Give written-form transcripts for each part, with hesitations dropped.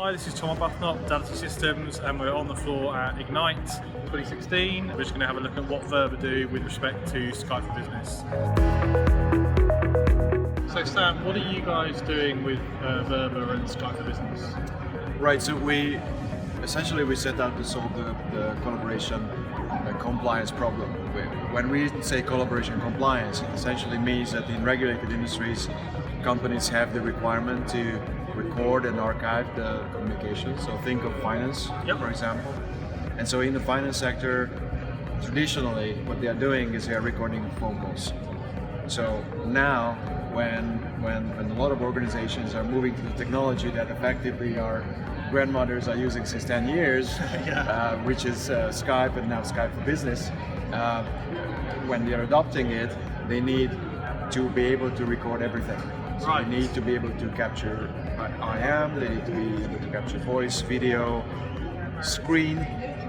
Hi, this is Tom Arbuthnot, Daroczy Systems, and we're on the floor at Ignite 2016. We're just going to have a look at what Verba do with respect to Skype for Business. So Sam, what are you guys doing with Verba and Skype for Business? Right, so we set out to solve the collaboration compliance problem. When we say collaboration compliance, it essentially means that in regulated industries, companies have the requirement to record and archive the communication. So think of finance, for example. And so in the finance sector, traditionally, what they are doing is they are recording phone calls. So now, when a lot of organizations are moving to the technology that effectively our grandmothers are using since 10 years, which is Skype and now Skype for Business, when they're adopting it, they need to be able to record everything. So they need to be able to capture IM, they need to be able to capture voice, video, screen,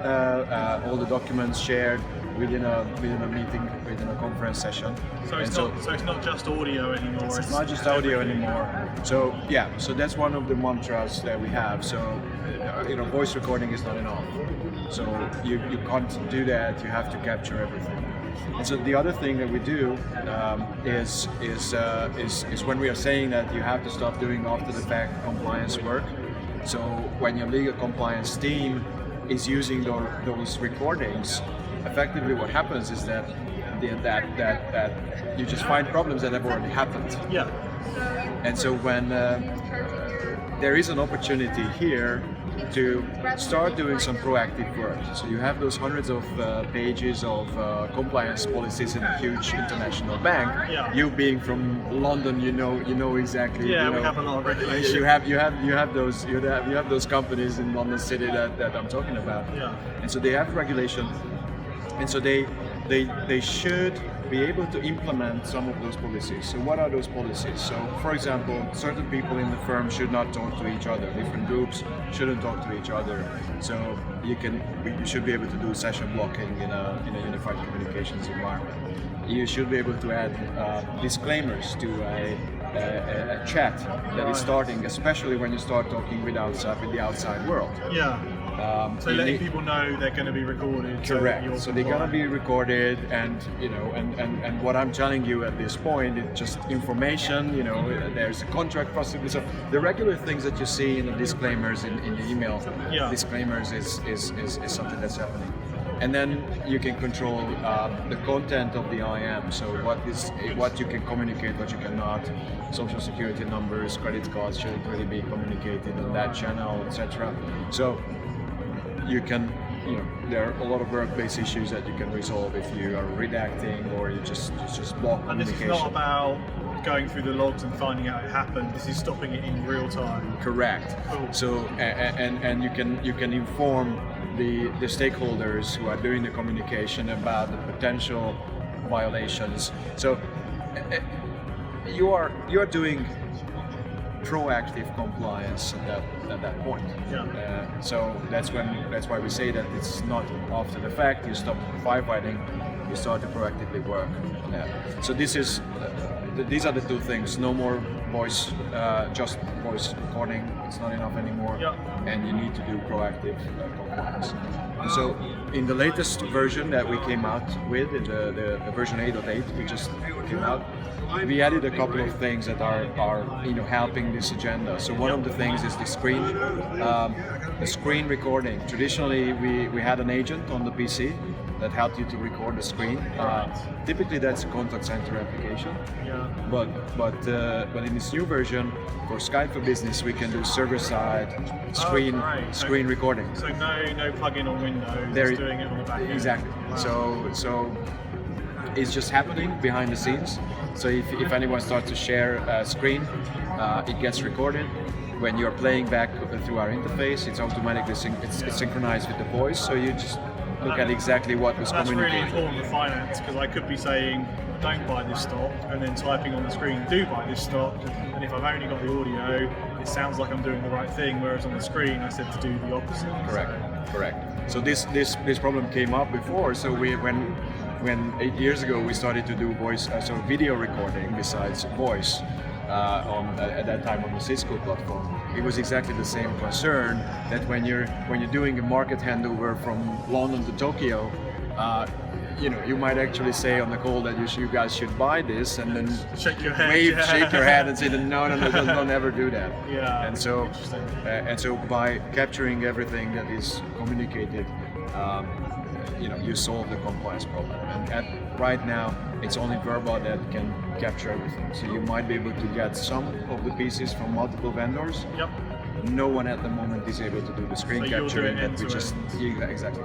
all the documents shared within a meeting, within a conference session. So it's not just audio anymore. It's not just audio anymore. So so that's one of the mantras that we have. So voice recording is not enough. So you can't do that. You have to capture everything. And so the other thing that we do is when we are saying that you have to stop doing after the fact compliance work. So when your legal compliance team is using those recordings, effectively what happens is that you just find problems that have already happened. Yeah. And so when there is an opportunity here to start doing some proactive work. So you have those hundreds of pages of compliance policies in a huge international bank. Yeah. You being from London, you know exactly. Yeah, we have a lot of regulation. You have those companies in London City that I'm talking about. Yeah. And so they have regulation, and so they should be able to implement some of those policies. So what are those policies? So for example, certain people in the firm should not talk to each other. Different groups shouldn't talk to each other. So you should be able to do session blocking in a unified communications environment. You should be able to add disclaimers to a chat that is starting, especially when you start talking with the outside world. Yeah. So letting people know they're going to be recorded. Correct. So they're going to be recorded, and and what I'm telling you at this point is just information. There's a contract possibly. So the regular things that you see in the disclaimers in the email, disclaimers is something that's happening. And then you can control the content of the IM. So what you can communicate, what you cannot. Social security numbers, credit cards shouldn't really be communicated on that channel, etc. So you can, there are a lot of work-based issues that you can resolve if you are redacting or you just block communication. And this is not about going through the logs and finding out it happened. This is stopping it in real time. Correct. Cool. So and you can inform the stakeholders who are doing the communication about the potential violations. So you are doing proactive compliance at that point. Yeah. So that's why we say that it's not after the fact. You stop firefighting, you start to proactively work. So these are the two things. No more voice, just voice recording. It's not enough anymore. Yeah. And you need to do proactive compliance. And so in the latest version that we came out with, in the version 8.8, we just came out, we added a couple of things that are helping this agenda. So one of the things is the screen recording. Traditionally, we had an agent on the PC that helped you to record the screen. Typically, that's a contact center application. Yeah. But in this new version, for Skype for Business, we can do server-side screen recording. So no plugin on Windows. It's doing it on the back end. Exactly. Wow. So it's just happening behind the scenes. So if anyone starts to share a screen, it gets recorded. When you're playing back through our interface, it's automatically it's synchronized with the voice. So you just look at exactly what was communicated. That's really important for finance, because I could be saying, don't buy this stock, and then typing on the screen, do buy this stock. And if I've only got the audio, it sounds like I'm doing the right thing, whereas on the screen I said to do the opposite. Correct. So this problem came up before. So when 8 years ago we started to do video recording besides voice at that time on the Cisco platform, it was exactly the same concern that when you're doing a market handover from London to Tokyo, you might actually say on the call that you guys should buy this, and then shake your head, shake your head, and say no, don't ever do that. Yeah. And so by capturing everything that is communicated, you solve the compliance problem. And right now, it's only Verba that can capture everything. So you might be able to get some of the pieces from multiple vendors. Yep. No one at the moment is able to do the screen So you'll do capturing it that end we to just end. exactly.